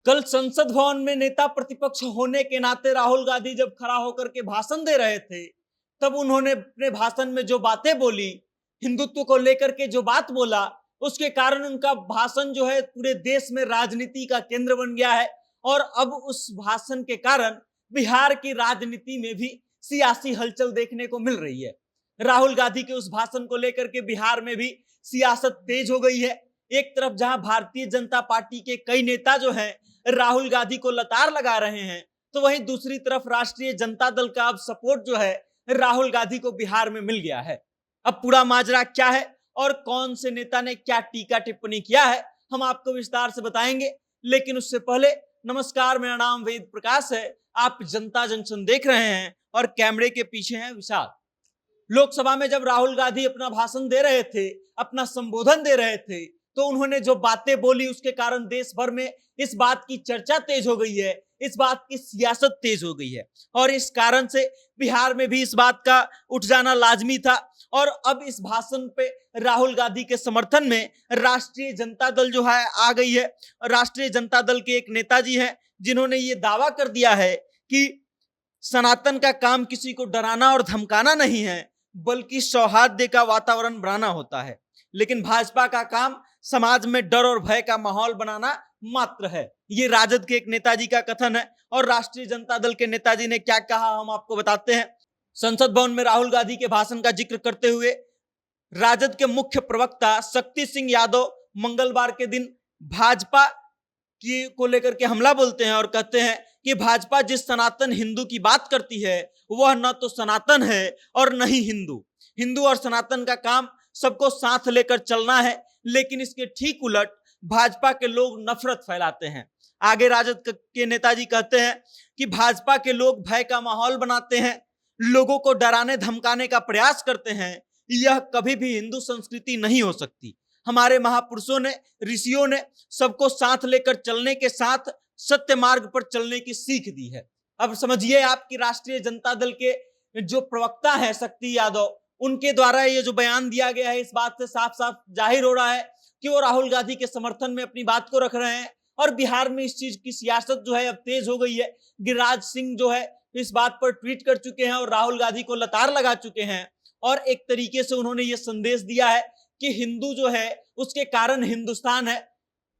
कल संसद भवन में नेता प्रतिपक्ष होने के नाते राहुल गांधी जब खड़ा होकर के भाषण दे रहे थे, तब उन्होंने अपने भाषण में जो बातें बोली, हिंदुत्व को लेकर के जो बात बोला, उसके कारण उनका भाषण जो है पूरे देश में राजनीति का केंद्र बन गया है। और अब उस भाषण के कारण बिहार की राजनीति में भी सियासी हलचल देखने को मिल रही है। राहुल गांधी के उस भाषण को लेकर के बिहार में भी सियासत तेज हो गई है। एक तरफ जहां भारतीय जनता पार्टी के कई नेता जो हैं राहुल गांधी को लतार लगा रहे हैं, तो वहीं दूसरी तरफ राष्ट्रीय जनता दल का अब सपोर्ट जो है राहुल गांधी को बिहार में मिल गया है। अब पूरा माजरा क्या है और कौन से नेता ने क्या टीका टिप्पणी किया है, हम आपको विस्तार से बताएंगे। लेकिन उससे पहले नमस्कार, मेरा नाम वेद प्रकाश है, आप जनता जंक्शन देख रहे हैं और कैमरे के पीछे हैं विशाल। लोकसभा में जब राहुल गांधी अपना भाषण दे रहे थे, अपना संबोधन दे रहे थे, तो उन्होंने जो बातें बोली उसके कारण देश भर में इस बात की चर्चा तेज हो गई है, इस बात की सियासत तेज हो गई है। और इस कारण से बिहार में भी इस बात का उठ जाना लाजमी था। और अब इस भाषण पे राहुल गांधी के समर्थन में राष्ट्रीय जनता दल जो है आ गई है। राष्ट्रीय जनता दल के एक नेताजी हैं जिन्होंने ये दावा कर दिया है कि सनातन का काम किसी को डराना और धमकाना नहीं है, बल्कि सौहार्द का वातावरण बनाना होता है। लेकिन भाजपा का काम समाज में डर और भय का माहौल बनाना मात्र है। ये राजद के एक नेताजी का कथन है। और राष्ट्रीय जनता दल के नेताजी ने क्या कहा हम आपको बताते हैं। संसद भवन में राहुल गांधी के भाषण का जिक्र करते हुए राजद के मुख्य प्रवक्ता शक्ति सिंह यादव मंगलवार के दिन भाजपा की को लेकर के हमला बोलते हैं और कहते हैं कि भाजपा जिस सनातन हिंदू की बात करती है वह न तो सनातन है और न ही हिंदू। हिंदू और सनातन का काम सबको साथ लेकर चलना है, लेकिन इसके ठीक उलट भाजपा के लोग नफरत फैलाते हैं। आगे राजद के नेताजी कहते हैं कि भाजपा के लोग भय का माहौल बनाते हैं, लोगों को डराने धमकाने का प्रयास करते हैं। यह कभी भी हिंदू संस्कृति नहीं हो सकती। हमारे महापुरुषों ने, ऋषियों ने सबको साथ लेकर चलने के साथ सत्य मार्ग पर चलने की सीख दी है। अब समझिए आपकी राष्ट्रीय जनता दल के जो प्रवक्ता है शक्ति यादव, उनके द्वारा ये जो बयान दिया गया है, इस बात से साफ साफ जाहिर हो रहा है कि वो राहुल गांधी के समर्थन में अपनी बात को रख रहे हैं। और बिहार में इस चीज की सियासत जो है अब तेज हो गई है। गिरिराज सिंह जो है इस बात पर ट्वीट कर चुके हैं और राहुल गांधी को लतार लगा चुके हैं। और एक तरीके से उन्होंने ये संदेश दिया है कि हिंदू जो है उसके कारण हिंदुस्तान है।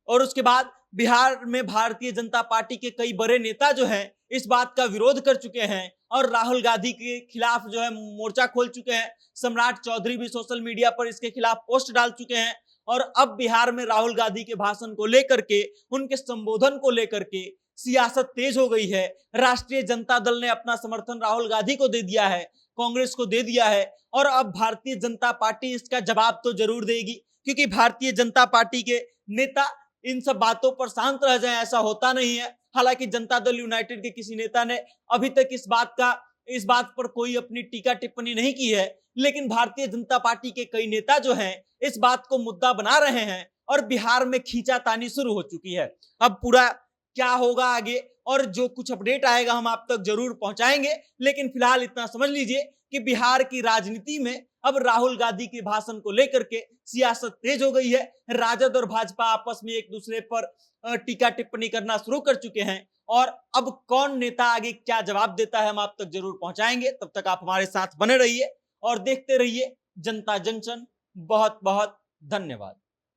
और उसके बाद बिहार में भारतीय जनता पार्टी के कई बड़े नेता जो हैं इस बात का विरोध कर चुके हैं और राहुल गांधी के खिलाफ जो है मोर्चा खोल चुके हैं। सम्राट चौधरी भी सोशल मीडिया पर इसके खिलाफ पोस्ट डाल चुके हैं। और अब बिहार में राहुल गांधी के भाषण को लेकर के, उनके संबोधन को लेकर के सियासत तेज हो गई है। राष्ट्रीय जनता दल ने अपना समर्थन राहुल गांधी को दे दिया है, कांग्रेस को दे दिया है। और अब भारतीय जनता पार्टी इसका जवाब तो जरूर देगी, क्योंकि भारतीय जनता पार्टी के नेता इन सब बातों पर शांत रह जाएं ऐसा होता नहीं है। हालांकि जनता दल यूनाइटेड के किसी नेता ने अभी तक इस बात पर कोई अपनी टीका टिप्पणी नहीं की है, लेकिन भारतीय जनता पार्टी के कई नेता जो हैं इस बात को मुद्दा बना रहे हैं और बिहार में खींचातानी शुरू हो चुकी है। अब पूरा क्या होगा आगे और जो कुछ अपडेट आएगा हम आप तक जरूर पहुंचाएंगे। लेकिन फिलहाल इतना समझ लीजिए कि बिहार की राजनीति में अब राहुल गांधी के भाषण को लेकर के सियासत तेज हो गई है। राजद और भाजपा आपस में एक दूसरे पर टीका टिप्पणी करना शुरू कर चुके हैं। और अब कौन नेता आगे क्या जवाब देता है हम आप तक जरूर पहुंचाएंगे। तब तक आप हमारे साथ बने रहिए और देखते रहिए जनता जंक्शन। बहुत बहुत धन्यवाद।